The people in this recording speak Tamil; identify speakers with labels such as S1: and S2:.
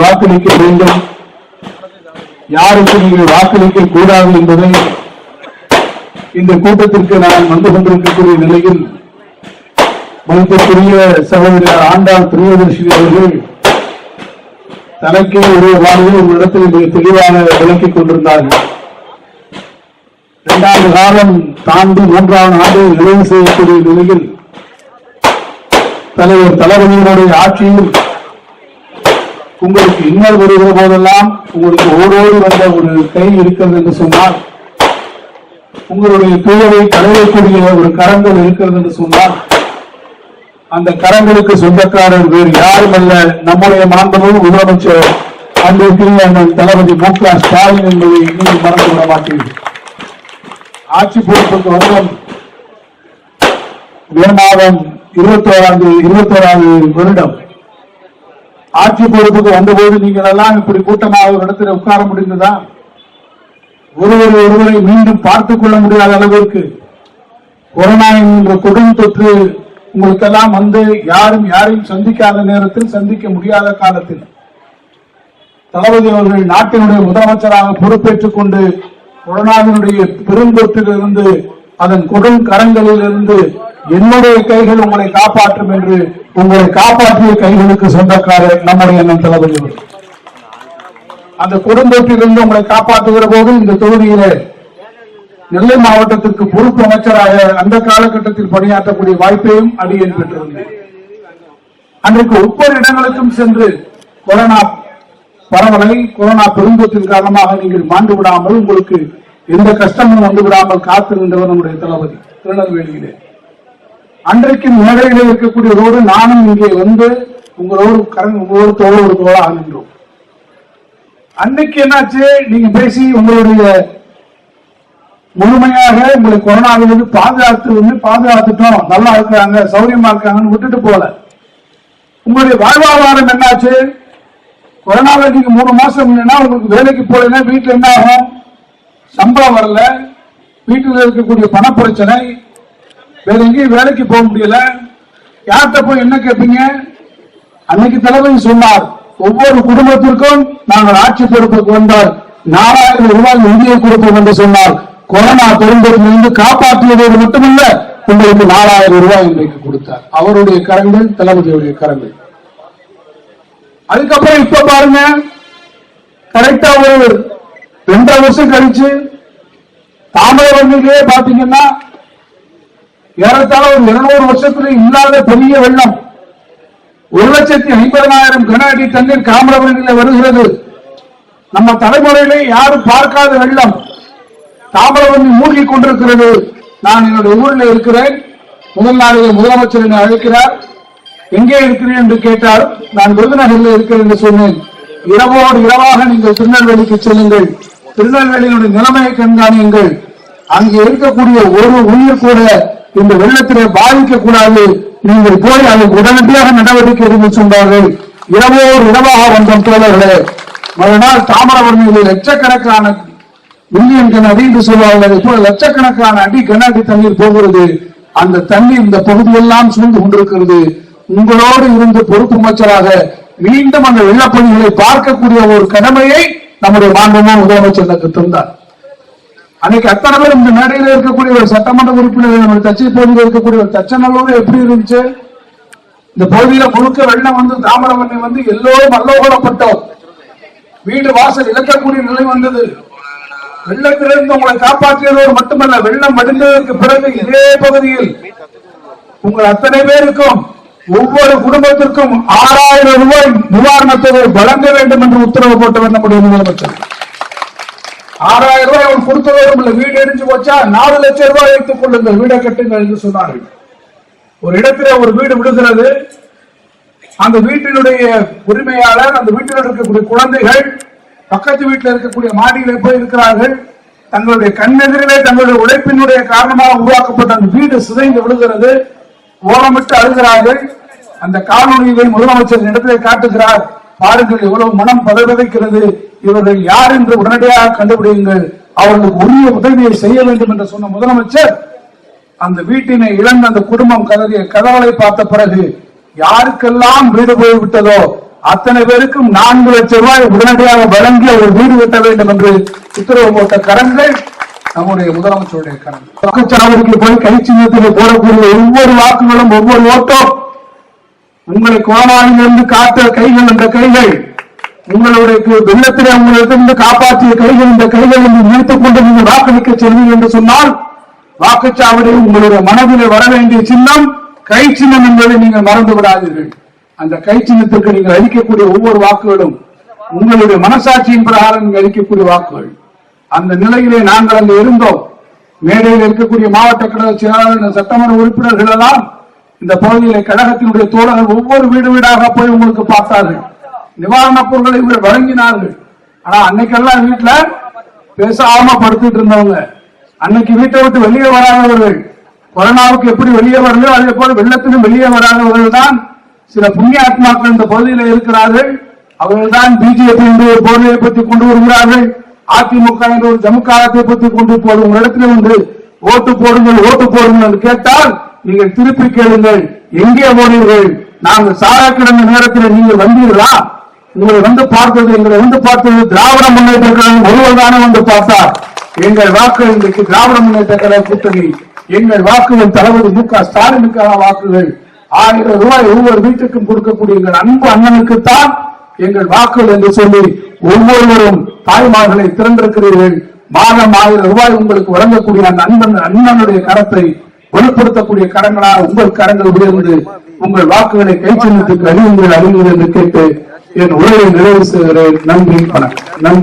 S1: வாக்களிக்க வேண்டும், யாருக்கு நீங்கள் வாக்களிக்க கூடாது என்பதை இந்த கூட்டத்திற்கு நான் வந்து கொண்டிருக்கக்கூடிய நிலையில் மதிப்பிற்குரிய சகோதரர் ஆண்டாள் பிரியதர்ஷினி அவர்கள் தனக்கே ஒரு வாழ்வு உங்களிடத்தில் மிக தெளிவாக விளக்கிக் கொண்டிருந்தார்கள். 2 ஆண்டு காலம் தாண்டி 3ஆவது ஆண்டு நிறைவு செய்யக்கூடிய நிலையில் தலைவர் தளபதியினுடைய ஆட்சியில் உங்களுக்கு இன்னல் வருகிற போதெல்லாம் உங்களுக்கு ஓடோடி வந்த ஒரு கை இருக்கிறது என்று சொன்னால், உங்களுடைய தூயவை களையக்கூடிய ஒரு கரங்கள் இருக்கிறது என்று சொன்னால், அந்த கரங்களுக்கு சொந்தக்காரர் வேறு யாரும் அல்ல, நம்முடைய மாண்புமிகு முதலமைச்சர் அன்றைய தளபதி மு.க. ஸ்டாலின் என்பதை இன்னும் மறந்துவிட மாட்டீர்கள். ஆட்சி பொறுப்புக்கு வந்தோம் மே மாதம் 21வது வருடம் ஆட்சி பொறுப்புக்கு வந்தபோது நீங்கள் எல்லாம் இப்படி கூட்டமாக ஒரு இடத்தில் உட்கார முடிந்ததா? ஒருவரை மீண்டும் பார்த்துக் கொள்ள முடியாத அளவிற்கு கொரோனா என்ற கொடும் தொற்று உங்களுக்கெல்லாம் வந்து யாரும் யாரையும் சந்திக்காத நேரத்தில், சந்திக்க முடியாத காலத்தில் தளபதி அவர்கள் நாட்டினுடைய முதலமைச்சராக பொறுப்பேற்றுக் கொண்டு கொரோனாவினுடைய பெருந்தொற்றிலிருந்து, அதன் கொடும் கரங்களில் இருந்து என்னுடைய கைகள் உங்களை காப்பாற்றும் என்று உங்களை காப்பாற்றிய கைகளுக்கு சொந்தக்காரர் நம்முடைய தளபதி அவர்கள். அந்த கொடுந்தொற்றிலிருந்து உங்களை காப்பாற்றுகிற போது இந்த தொகுதியிலே நெல்லை மாவட்டத்திற்கு பொறுப்பு அமைச்சராக அந்த காலகட்டத்தில் பணியாற்றக்கூடிய வாய்ப்பையும் அடியேன் பெற்றிருந்தேன். அன்றைக்கு ஒவ்வொரு இடங்களுக்கும் சென்று கொரோனா பரவலை, கொரோனா பெருந்தொற்றின் காரணமாக நீங்கள் மாண்டு விடாமல், உங்களுக்கு எந்த கஷ்டமும் வந்து விடாமல் காத்திருந்தவர் நம்முடைய தளபதி திருநெல்வேலியிலே. அன்றைக்கு மேடையிலே இருக்கக்கூடியவரோடு நானும் இங்கே வந்து உங்களோடு தோளாக நின்றோம். அன்னைக்கு என்னாச்சு, நீங்க பேசி உங்களுடைய முழுமையாக உங்களை கொரோனாவிலிருந்து பாதுகாத்துட்டோம், நல்லா இருக்கிறாங்க, சௌரியமா இருக்காங்கன்னு விட்டுட்டு போல. உங்களுடைய வாழ்வாதாரம் என்னாச்சு? கொரோனாவில் நீங்க 3 மாசம் இல்லைன்னா உங்களுக்கு வேலைக்கு போலன்னா வீட்டுல என்ன ஆகும்? சம்பளம் வரல, வீட்டில் இருக்கக்கூடிய பணப்பிரச்சனை, வேற எங்கேயும் வேலைக்கு போக முடியல, யார்கிட்ட போய் என்ன கேட்பீங்க? அன்னைக்கு தளபதி சொன்னார், ஒவ்வொரு குடும்பத்திற்கும் நாங்கள் ஆட்சி பொறுப்புக்கு வந்தால் 4000 ரூபாய் நிதியை கொடுப்போம் என்று சொன்னார். கொரோனா பெருந்தொற்றிலிருந்து காப்பாற்றியதோடு மட்டுமல்ல, உங்களுக்கு 4000 ரூபாய் இன்றைக்கு கொடுத்தார். அவருடைய கரங்கள், தளபதியுடைய கரங்கள். அதுக்கப்புறம் இப்ப பாருங்க, கரெக்டா ஒரு 2 வருஷம் கழிச்சு தாமிரபரணியிலே பாத்தீங்கன்னா ஏறத்தாழ ஒரு 200 வருஷத்துல இல்லாத பெரிய வெள்ளம், 1,50,000 கன அடி தண்ணீர் தாமிரபரணியில வருகிறது. நம்ம தலைமுறையிலே யாரும் பார்க்காத வெள்ளம் தாமிரபரணி மூழ்கி கொண்டிருக்கிறது. நான் என்னுடைய ஊரில் இருக்கிறேன். முதல் நாளிலே முதலமைச்சர் என்னை அழைக்கிறார். எங்கே இருக்கிறேன் என்று கேட்டார். நான் விருதுநகரில் இருக்கிறேன் என்று சொன்னேன். இரவோடு இரவாக நீங்கள் திருநெல்வேலிக்கு செல்லுங்கள், திருநெல்வேலியினுடைய நிலைமையை கண்காணியுங்கள். அங்கே இருக்கக்கூடிய ஒரு உயிர் கூட இந்த வெள்ளத்திலே பாதிக்க கூடாது, நீங்கள் போய் அதை உடனடியாக நடவடிக்கை எடுத்து சொன்னார்கள். இரவோடு இரவாக வந்தோம் தோழர்களே. மறுநாள் தாமிரபரணியில் லட்சக்கணக்கான மில்லியன் கன அடி என்று சொல்வார்கள், இப்போ லட்சக்கணக்கான அடி கன அடி தண்ணீர் போகிறது. அந்த தண்ணீர் இந்த பகுதியெல்லாம் சூழ்ந்து கொண்டிருக்கிறது. உங்களோடு இருந்து பொறுப்பு அமைச்சராக மீண்டும் அந்த வெள்ளப்பணிகளை பார்க்கக்கூடிய ஒரு கடமையை நம்முடைய மாண்புமிகு முதலமைச்சர் எனக்கு தந்தார். அன்னைக்கு அத்தனை பேர் இந்த மேடையில் இருக்கக்கூடிய ஒரு சட்டமன்ற உறுப்பினர், நம்முடைய தச்சை பகுதியில் இருக்கக்கூடிய ஒரு தச்சநல்லூர் எப்படி இருந்துச்சு? இந்த பகுதியில முழுக்க வெள்ளம் வந்து தாமிரபரணி வந்து எல்லோரும் அல்லோகலப்பட்டோம். வீடு வாசல் இழக்கக்கூடிய நிலை வந்தது. வெள்ளத்திலிருந்து உங்களை காப்பாற்றியதோடு மட்டுமல்ல, வெள்ளம் வடிந்ததற்கு பிறகு இதே பகுதியில் உங்கள் அத்தனை பேருக்கும் ஒவ்வொரு குடும்பத்திற்கும் 6000 ரூபாய் நிவாரணத் தொகை வழங்க வேண்டும் என்று உத்தரவு போட்டவர் நம்முடைய முதலமைச்சர். 6000 ரூபாய் அவர் கொடுத்ததோடும் இல்லை, வீடு எரிஞ்சு போச்சா 4 லட்சம் ரூபாய் வைத்துக் கொள்ளுங்கள், வீடை கட்டுங்கள் என்று சொன்னார்கள். ஒரு இடத்திலே ஒரு வீடு விடுகிறது. அந்த வீட்டினுடைய உரிமையாளர், அந்த வீட்டில் இருக்கக்கூடிய குழந்தைகள் பக்கத்து வீட்டில் இருக்கக்கூடிய மாடியிலே போய் இருக்கிறார்கள். தங்களுடைய கண்ணெதிரிலே தங்களுடைய உழைப்பினுடைய காரணமாக உருவாக்கப்பட்ட அந்த வீடு சிதைந்து விடுகிறது. ஓலமிட்டு அழுகிறார்கள். அந்த காணொலியை முதலமைச்சர் இடத்திலே காட்டுகிறார். பாருங்கள் எவ்வளவு மனம் பதவிக்கிறது, இவர்கள் யார் என்று உடனடியாக கண்டுபிடியுங்கள், அவர்களுக்கு உரிய உதவியை செய்ய வேண்டும் என்று சொன்ன முதலமைச்சர் அந்த வீட்டினை இழந்த அந்த குடும்பம் கதறிய கதவலை பார்த்த பிறகு யாருக்கெல்லாம் வீடு போய்விட்டதோ அத்தனை பேருக்கும் 4 லட்சம் ரூபாய் உடனடியாக வழங்கி அவர் வீடு கட்ட வேண்டும் என்று உத்தரவு போட்ட கரங்கள் நம்முடைய முதலமைச்சருடைய கரங்கள். வாக்குச்சாவடிக்கு போய் கை சின்னத்தில் போடக்கூடிய ஒவ்வொரு வாக்குகளும் ஒவ்வொரு ஓட்டம் உங்களை கொரோனாவிலிருந்து காத்த கைகள், அந்த கைகள் உங்களுடைய வெள்ளத்திலே உங்களிடத்திலிருந்து காப்பாற்றிய கைகள், இந்த கைகள் என்று நினைத்துக் கொண்டு நீங்கள் வாக்களிக்க செல்வீர்கள் என்று சொன்னால் வாக்குச்சாவடியில் உங்களுடைய மனதிலே வர வேண்டிய சின்னம் கை சின்னம் என்பதை நீங்கள் மறந்து விடாதீர்கள். அந்த கை சின்னத்திற்கு நீங்கள் அளிக்கக்கூடிய ஒவ்வொரு வாக்குகளும் உங்களுடைய மனசாட்சியின் பிரகாரம் நீங்கள் அளிக்கக்கூடிய வாக்குகள். அந்த நிலையிலே நாங்கள் அங்கு இருந்தோம். மேடையில் இருக்கக்கூடிய மாவட்ட கழக செயலாளர், சட்டமன்ற உறுப்பினர்கள் எல்லாம் இந்த பகுதியிலே கழகத்தினுடைய தோழர்கள் ஒவ்வொரு வீடு வீடாக போய் உங்களுக்கு பார்த்தார்கள், நிவாரணப் பொருட்களை வழங்கினார்கள். ஆனா அன்னைக்கெல்லாம் வீட்டுல பேசாம படுத்துட்டு இருந்தவங்க, அன்னைக்கு வீட்டை விட்டு வெளியே வராதவர்கள், கொரோனாவுக்கு எப்படி வெளியே வரலையோ அதே போல வெள்ளத்திலும் வெளியே வராதவர்கள் தான் சில புண்ணிய ஆத்மாக்கள் இந்த பகுதியில் இருக்கிறார்கள். அவர்கள் தான் பிஜேபி என்ற ஒரு போர்வையை பற்றி கொண்டு வருகிறார்கள், அதிமுக என்ற ஒரு ஜமுக்காலத்தை பற்றி கொண்டு போது உங்களிடத்தில் வந்து ஓட்டு போடுங்கள் ஓட்டு போடுங்கள் என்று கேட்டால் நீங்கள் திருப்பி கேளுங்கள், எங்கே போனீர்கள்? நாங்கள் சாரா கிடந்த நேரத்தில் நீங்கள் வந்தீர்களா? உங்களை வந்து பார்த்தது, எங்களை வந்து பார்த்தது திராவிட முன்னேற்ற கழகம் ஒருவர் தானே வந்து பார்த்தார். எங்கள் வாக்கு இன்றைக்கு திராவிட முன்னேற்ற கழக கூட்டணி, எங்கள் வாக்குகள் தளபதி மு.க. ஸ்டாலினுக்கான வாக்குகள். 1000 ரூபாய் ஒவ்வொரு வீட்டுக்கும் கொடுக்கக்கூடிய எங்கள் அன்பு அண்ணனுக்குத்தான் எங்கள் வாக்குகள் என்று சொல்லி ஒவ்வொருவரும் தாய்மார்களை திறந்திருக்கிறீர்கள். மாதம் 1000 ரூபாய் உங்களுக்கு வழங்கக்கூடிய அந்த அண்ணனுடைய கரத்தை வலுப்படுத்தக்கூடிய கரங்களால் உங்கள் கரங்கள் உயர்ந்து உங்கள் வாக்குகளை கை சின்னத்துக்கு அறிவுங்கள் என்று கேட்டு என் உரையை நிறைவு செய்கிறேன். நன்றி, வணக்கம். நன்றி.